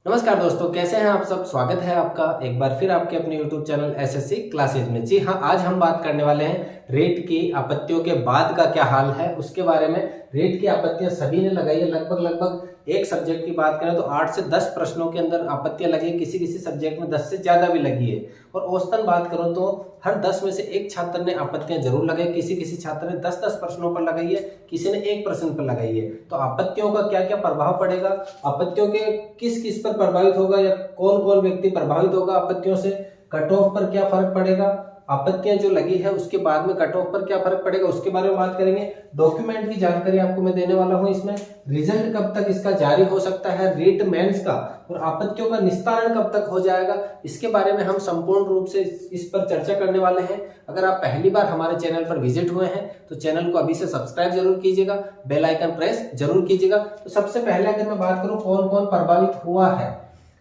नमस्कार दोस्तों, कैसे हैं आप सब। स्वागत है आपका एक बार फिर आपके अपने YouTube चैनल एसएससी क्लासेज में। जी हाँ, आज हम बात करने वाले हैं रेट की आपत्तियों के बाद का क्या हाल है उसके बारे में। रेट की आपत्तियां सभी ने लगाई है। लगभग एक सब्जेक्ट की बात करें तो 8 से 10 प्रश्नों के अंदर आपत्तियां लगी है। किसी सब्जेक्ट में 10 से ज्यादा भी लगी है। और औसतन बात करूं तो हर 10 में से एक छात्र ने आपत्तियां जरूर लगाई। किसी छात्र ने 10 प्रश्नों पर लगाई है, किसी ने एक प्रश्न पर लगाई है। तो आपत्तियों का क्या क्या प्रभाव पड़ेगा, आपत्तियों के किस पर प्रभावित होगा या कौन कौन व्यक्ति प्रभावित होगा आपत्तियों से, कट ऑफ पर क्या फर्क पड़ेगा, आपत्तियां जो लगी है उसके बाद में कट ऑफ पर क्या फर्क पड़ेगा, उसके बारे में बात करेंगे। डॉक्यूमेंट की जानकारी आपको मैं देने वाला हूं इसमें। रिजल्ट कब तक इसका जारी हो सकता है, रेट मेंस का, और आपत्तियों का निस्तारण कब तक हो जाएगा, इसके बारे में हम संपूर्ण रूप से इस पर चर्चा करने वाले हैं। अगर आप पहली बार हमारे चैनल पर विजिट हुए हैं तो चैनल को अभी से सब्सक्राइब जरूर कीजिएगा, बेल आइकन प्रेस जरूर कीजिएगा। तो सबसे पहले अगर मैं बात करूं कौन कौन प्रभावित हुआ है,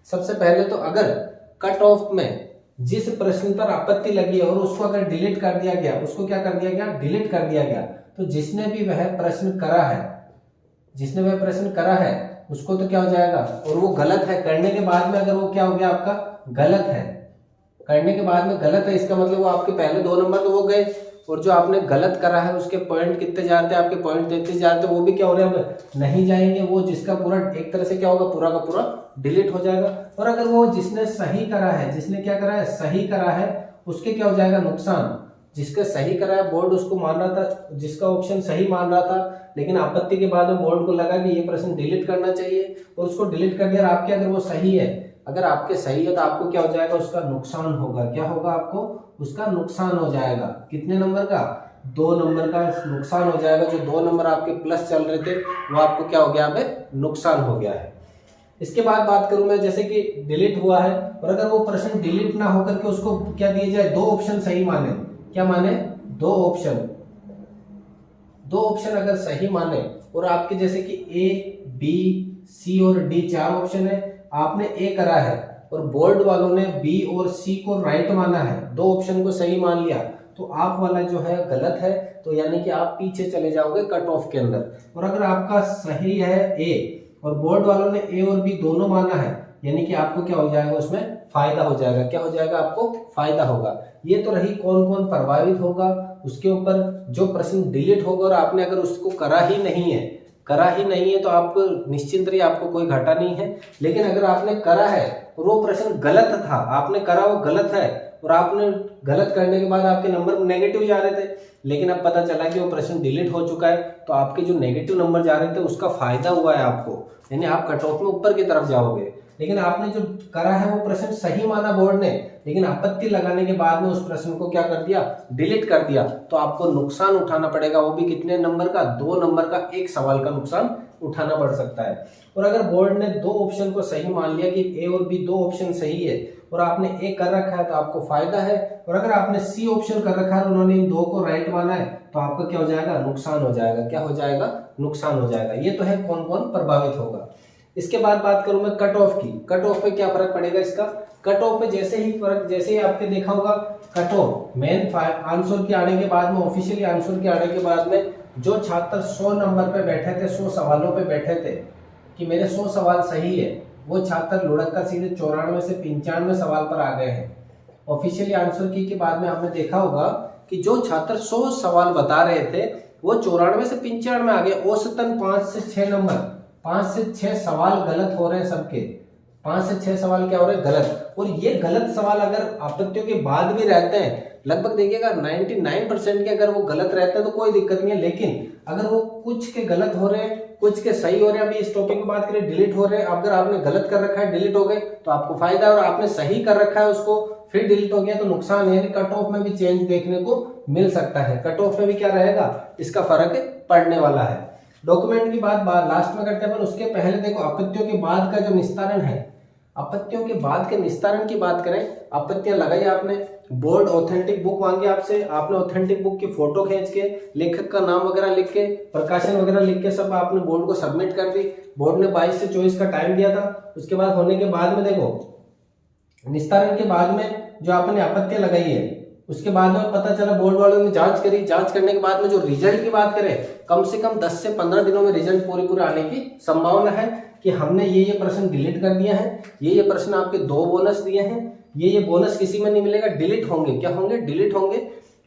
सबसे पहले तो अगर कट ऑफ में जिस प्रश्न पर आपत्ति लगी है और उसको अगर डिलीट कर दिया गया, उसको क्या कर दिया गया, डिलीट कर दिया गया, तो जिसने भी वह प्रश्न करा है उसको तो क्या हो जाएगा, और वो गलत है करने के बाद में, अगर वो क्या हो गया आपका गलत है करने के बाद में गलत है, इसका मतलब वो आपके पहले 2 नंबर तो वो गए, और जो आपने गलत करा है उसके पॉइंट कितने जा रहे थे, आपके पॉइंट देते जा रहे थे, वो भी क्या हो रहे हैं, नहीं जाएंगे। वो जिसका पूरा एक तरह से क्या होगा, पूरा का पूरा डिलीट हो जाएगा। और अगर वो जिसने सही करा है, जिसने क्या करा है, सही करा है, उसके क्या हो जाएगा, नुकसान। जिसका सही करा है, बोर्ड उसको मान रहा था, जिसका ऑप्शन सही मान रहा था, लेकिन आपत्ति के बाद में बोर्ड को लगा कि ये प्रश्न डिलीट करना चाहिए और उसको डिलीट कर दिया। आपके अगर वो सही है, अगर आपके सही है तो आपको क्या हो जाएगा, उसका नुकसान होगा। क्या होगा, आपको उसका नुकसान हो जाएगा। कितने नंबर का, 2 नंबर का नुकसान हो जाएगा। जो 2 नंबर आपके प्लस चल रहे थे वो आपको क्या हो गया, अब नुकसान हो गया है। इसके बाद बात करूं मैं, जैसे कि डिलीट हुआ है और अगर वो प्रश्न डिलीट ना होकर के उसको क्या दिए जाए, 2 ऑप्शन सही माने, क्या माने, 2 ऑप्शन अगर सही माने, और आपके जैसे कि ए, बी, सी और डी 4 ऑप्शन है, आपने ए करा है और बोर्ड वालों ने बी और सी को राइट माना है, 2 ऑप्शन को सही मान लिया, तो आप वाला जो है गलत है। तो यानी कि आप पीछे चले जाओगे कट ऑफ के अंदर। और अगर आपका सही है ए और बोर्ड वालों ने ए और बी दोनों माना है, यानी कि आपको क्या हो जाएगा, उसमें फायदा हो जाएगा। क्या हो जाएगा, आपको फायदा होगा। ये तो रही कौन कौन प्रभावित होगा उसके ऊपर। जो प्रश्न डिलीट होगा और आपने अगर उसको करा ही नहीं है तो आपको निश्चिंत रहिए, आपको कोई घाटा नहीं है। लेकिन अगर आपने करा है और वो प्रश्न गलत था, आपने करा वो गलत है और आपने गलत करने के बाद आपके नंबर नेगेटिव जा रहे थे, लेकिन अब पता चला कि वो प्रश्न डिलीट हो चुका है, तो आपके जो नेगेटिव नंबर जा रहे थे उसका फायदा हुआ है आपको, यानी आप कट ऑफ में ऊपर की तरफ जाओगे। लेकिन आपने जो करा है वो प्रश्न सही माना बोर्ड ने, लेकिन आपत्ति लगाने के बाद में उस प्रश्न को क्या कर दिया, डिलीट कर दिया, तो आपको नुकसान उठाना पड़ेगा। वो भी कितने नंबर का, 2 नंबर का, एक सवाल का नुकसान उठाना पड़ सकता है। और अगर बोर्ड ने 2 ऑप्शन को सही मान लिया कि ए और बी 2 ऑप्शन सही है और आपने ए कर रखा है तो आपको फायदा है, और अगर आपने सी ऑप्शन कर रखा है और उन्होंने इन 2 को राइट माना है तो आपका क्या हो जाएगा, नुकसान हो जाएगा। क्या हो जाएगा, नुकसान हो जाएगा। ये तो है कौन कौन प्रभावित होगा। इसके बाद बात करूं मैं कट ऑफ की। कट ऑफ पे क्या फर्क पड़ेगा इसका, कट ऑफ पे जैसे ही आपने देखा होगा, कट ऑफ मेन आंसर के आने के बाद में, ऑफिशियली आंसर के आने के बाद में, जो छात्र 100 नंबर पे बैठे थे, 100 सवालों पे बैठे थे कि मेरे 100 सवाल सही है, वो छात्र लुढ़क कर सीधे 94 से 95 सवाल पर आ गए हैं। ऑफिशियली आंसर की के बाद में आपने देखा होगा कि जो छात्र 100 सवाल बता रहे थे वो 94 से 95 में आ गए। औसतन 5 से 6 सवाल गलत हो रहे हैं सबके। 5 से 6 सवाल क्या हो रहे हैं, गलत। और ये गलत सवाल अगर आपत्तियों के बाद भी रहते हैं, लगभग देखिएगा 99% के अगर वो गलत रहते हैं तो कोई दिक्कत नहीं है। लेकिन अगर वो कुछ के गलत हो रहे हैं, कुछ के सही हो रहे हैं, अभी इस टॉपिक की बात करें, डिलीट हो रहे हैं, अगर आपने गलत कर रखा है, डिलीट हो गए तो आपको फायदा है, और आपने सही कर रखा है उसको फिर डिलीट हो गया तो नुकसान है। यानी कट ऑफ में भी चेंज देखने को मिल सकता है। कट ऑफ में भी क्या रहेगा, इसका फर्क पड़ने वाला है। डॉक्यूमेंट की बात लास्ट में करते हैं, उसके पहले देखो आपत्तियों के बाद का जो निस्तारण है, आपत्तियों के बाद के निस्तारण की बात करें। आपत्तियां लगाई आपने, बोर्ड ऑथेंटिक बुक मांगी आपसे, आपने ऑथेंटिक बुक की फोटो खींच के, लेखक का नाम वगैरह लिख के, प्रकाशन वगैरह लिख के सब आपने बोर्ड को सबमिट कर दी। बोर्ड ने 22 से 24 का टाइम दिया था। उसके बाद होने के बाद में देखो, निस्तारण के बाद में जो आपने आपत्तियां लगाई है उसके बाद में पता चला बोर्ड वालों ने जांच करी। जांच करने के बाद में जो रिजल्ट की बात करें, कम से कम 10 से 15 दिनों में रिजल्ट पूरे आने की संभावना है कि हमने ये प्रश्न डिलीट कर दिया है, ये प्रश्न आपके 2 बोनस दिए हैं, ये बोनस किसी में नहीं मिलेगा, डिलीट होंगे। क्या होंगे? डिलीट होंगे।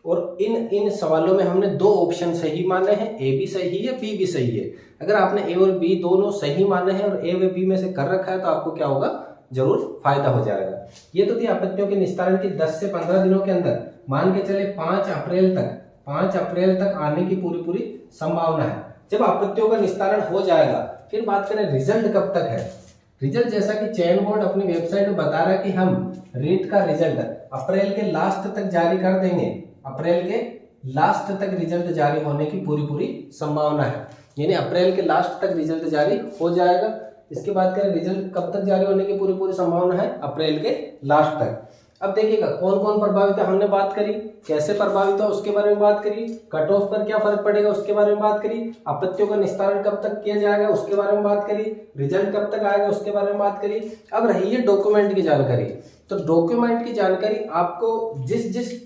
और इन सवालों में हमने 2 ऑप्शन सही माने हैं, ए भी सही है, बी भी सही है। अगर आपने ए और बी दोनों सही माने हैं और ए व बी में से कर रखा है तो आपको क्या होगा? जरूर फायदा हो जाएगा। ये तो थी आपत्तियों के निस्तारण की 10 से 15 दिनों के अंदर, मान के चले 5 अप्रैल तक आने की पूरी संभावना है। जब आपत्तियों का निस्तारण हो जाएगा, फिर बात करें रिजल्ट कब तक है। रिजल्ट जैसा कि चयन बोर्ड अपनी वेबसाइट में बता रहा है कि हम रीट का रिजल्ट अप्रैल के लास्ट तक जारी कर देंगे। अप्रैल के लास्ट तक रिजल्ट जारी होने की पूरी संभावना है, यानी अप्रैल के लास्ट तक रिजल्ट जारी हो जाएगा। इसके बाद करें रिजल्ट कब तक जारी होने की पूरी संभावना है? अप्रैल के लास्ट तक। अब देखिएगा कौन कौन प्रभावित है, हमने बात करी, कैसे प्रभावित है उसके बारे में बात करी, कट ऑफ पर क्या फर्क पड़ेगा उसके बारे में बात करी, आपत्तियों का निस्तारण कब तक किया जाएगा उसके बारे में बात करी, रिजल्ट कब तक आएगा उसके बारे में बात करी। अब रही है डॉक्यूमेंट की जानकारी। तो डॉक्यूमेंट की जानकारी आपको जिस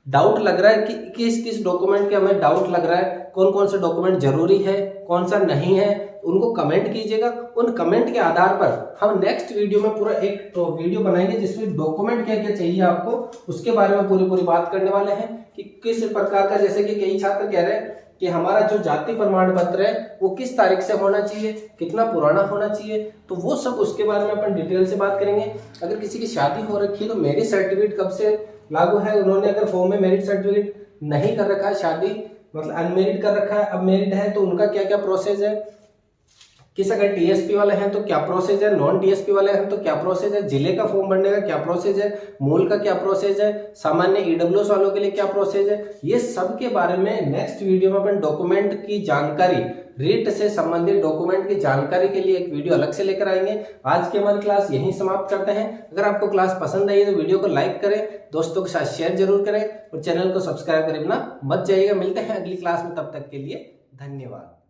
डाउट लग रहा है कि किस डॉक्यूमेंट के हमें डाउट लग रहा है, कौन कौन सा डॉक्यूमेंट जरूरी है, कौन सा नहीं है, उनको कमेंट कीजिएगा। उन कमेंट के आधार पर हम नेक्स्ट वीडियो में पूरा एक वीडियो बनाएंगे जिसमें डॉक्यूमेंट क्या क्या चाहिए आपको, उसके बारे में पूरी बात करने वाले हैं कि किस प्रकार का, जैसे कि कई छात्र कह रहे हैं कि हमारा जो जाति प्रमाण पत्र है वो किस तारीख से होना चाहिए, कितना पुराना होना चाहिए, तो वो सब उसके बारे में अपन डिटेल से बात करेंगे। अगर किसी की शादी हो रखी है तो मैरिज सर्टिफिकेट कब से लागू है, उन्होंने अगर फॉर्म में मैरिज सर्टिफिकेट नहीं कर रखा है, शादी मतलब अनमेरिड कर रखा है, अब मैरिड है तो उनका क्या क्या प्रोसेस है, किस अगर टीएसपी वाले हैं तो क्या प्रोसेस है, नॉन टीएसपी वाले हैं तो क्या प्रोसेस है, जिले का फॉर्म भरने का क्या प्रोसेस है, मूल का क्या प्रोसेस है, सामान्य ईडब्ल्यूएस वालों के लिए क्या प्रोसेस है, ये सब के बारे में नेक्स्ट वीडियो में अपन डॉक्यूमेंट की जानकारी, रीट से संबंधित डॉक्यूमेंट की जानकारी के लिए एक वीडियो अलग से लेकर आएंगे। आज की हमारी क्लास यहीं समाप्त करते हैं। अगर आपको क्लास पसंद आई है तो वीडियो को लाइक करें, दोस्तों के साथ शेयर जरूर करें और चैनल को सब्सक्राइब करें ना मत जाइएगा। मिलते हैं अगली क्लास में, तब तक के लिए धन्यवाद।